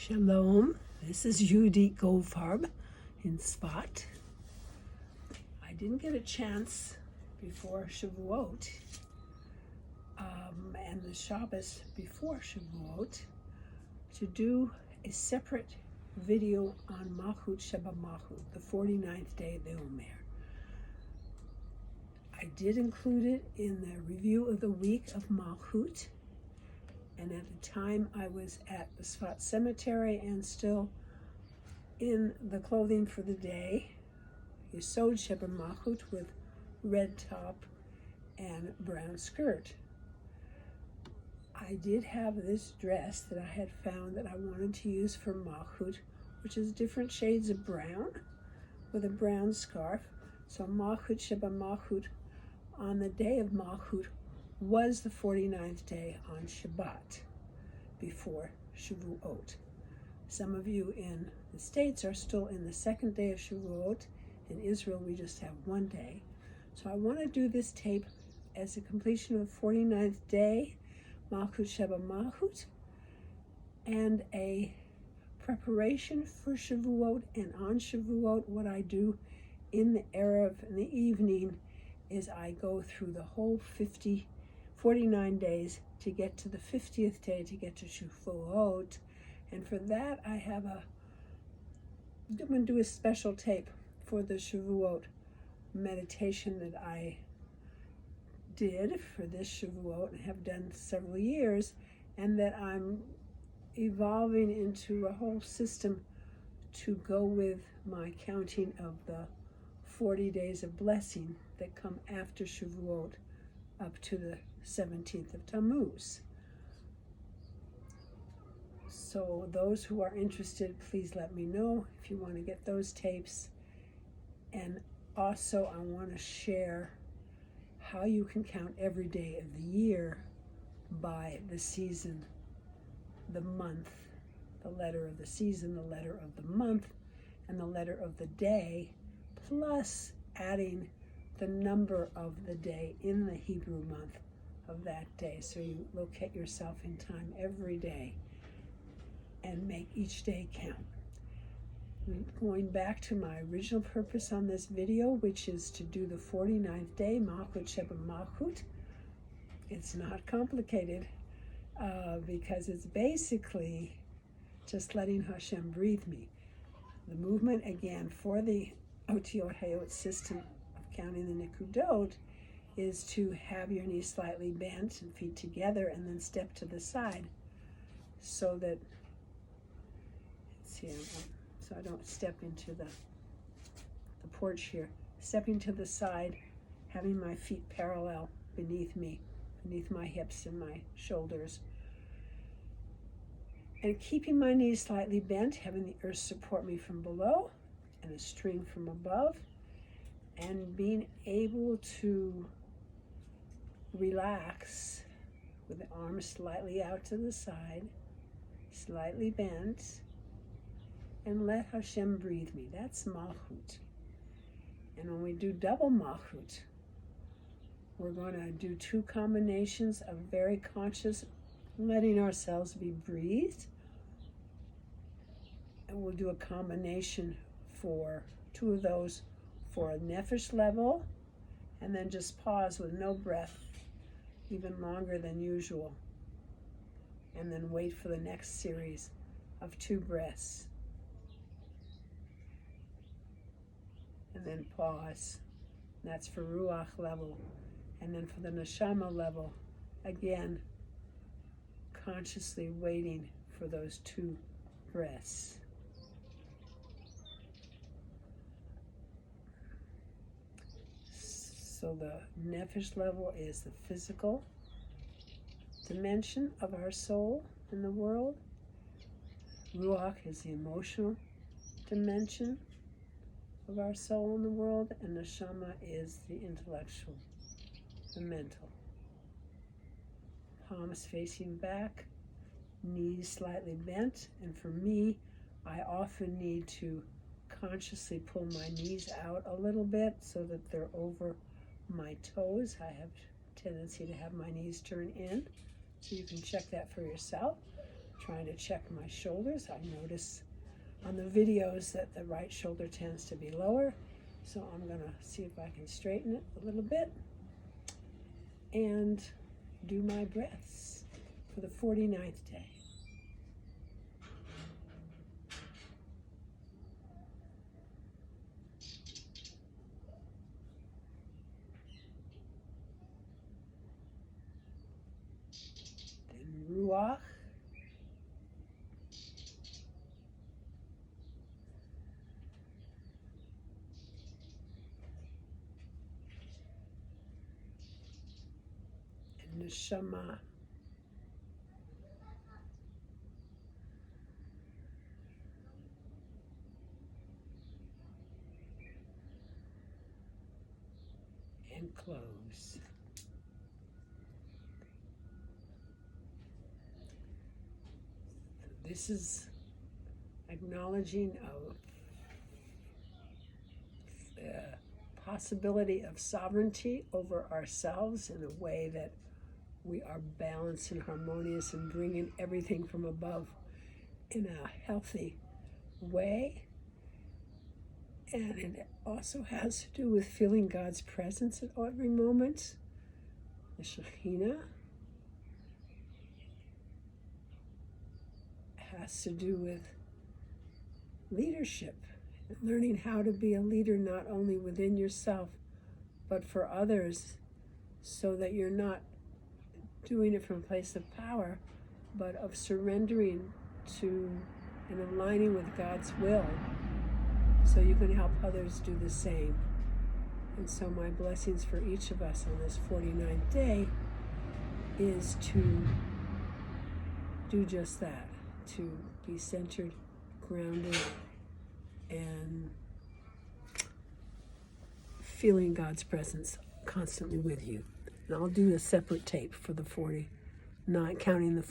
Shalom, this is Yehudit Goldfarb in Spot. I didn't get a chance before Shavuot and the Shabbos before Shavuot to do a separate video on Malkhut Sheba Malkhut, the 49th day of the Omer. I did include it in the review of the week of Malkhut. And at the time, I was at the Sfat Cemetery and still in the clothing for the day. Yesod Sheba Malkhut with red top and brown skirt. I did have this dress that I had found that I wanted to use for Malkhut, which is different shades of brown with a brown scarf. So Malkhut Sheba Malkhut on the day of Malkhut was the 49th day on Shabbat before Shavuot. Some of you in the States are still in the second day of Shavuot. In Israel, we just have one day. So I want to do this tape as a completion of the 49th day, Malkhut Sheba Malkhut, and a preparation for Shavuot. And on Shavuot, what I do in the Erev, in the evening, is I go through the whole 49 days to get to the 50th day, to get to Shavuot. And for that, I'm going to do a special tape for the Shavuot meditation that I did for this Shavuot and have done several years, and that I'm evolving into a whole system to go with my counting of the 40 days of blessing that come after Shavuot up to the 17th of Tammuz. So those who are interested, please let me know if you want to get those tapes. And also I want to share how you can count every day of the year by the season, the month, the letter of the season, the letter of the month, and the letter of the day, plus adding the number of the day in the Hebrew month of that day. So you locate yourself in time every day and make each day count. Going back to my original purpose on this video, which is to do the 49th day, Malkhut Sheba Malkhut. It's not complicated because it's basically just letting Hashem breathe me. The movement, again, for the Otiyot Hayyot system of counting the Nikudot is to have your knees slightly bent and feet together and then step to the side so that, so I don't step into the porch here. Stepping to the side, having my feet parallel beneath me, beneath my hips and my shoulders. And keeping my knees slightly bent, having the earth support me from below and a string from above, and being able to relax with the arms slightly out to the side, slightly bent, and let Hashem breathe me. That's Malkhut. And when we do double Malkhut, we're going to do two combinations of very conscious letting ourselves be breathed, and we'll do a combination for two of those for a nefesh level, and then just pause with no breath even longer than usual, and then wait for the next series of 2 breaths, and then pause. And that's for ruach level. And then for the neshama level, again, consciously waiting for those 2 breaths. So the nefesh level is the physical dimension of our soul in the world. Ruach is the emotional dimension of our soul in the world, and neshama is the intellectual, the mental. Palms facing back, knees slightly bent, and for me, I often need to consciously pull my knees out a little bit so that they're over my toes. I have a tendency to have my knees turn in, so you can check that for yourself. trying to check my shoulders. I notice on the videos that the right shoulder tends to be lower. So I'm going to see if I can straighten it a little bit and do my breaths for the 49th day. Then Ruach. Neshama. And close. This is acknowledging of the possibility of sovereignty over ourselves in a way that we are balanced and harmonious and bringing everything from above in a healthy way. And it also has to do with feeling God's presence at every moment. The Shekhinah has to do with leadership, learning how to be a leader not only within yourself, but for others, so that you're not doing it from a place of power, but of surrendering to and aligning with God's will, so you can help others do the same. And so my blessings for each of us on this 49th day is to do just that, to be centered, grounded, and feeling God's presence constantly with you. And I'll do a separate tape for the 40, not counting the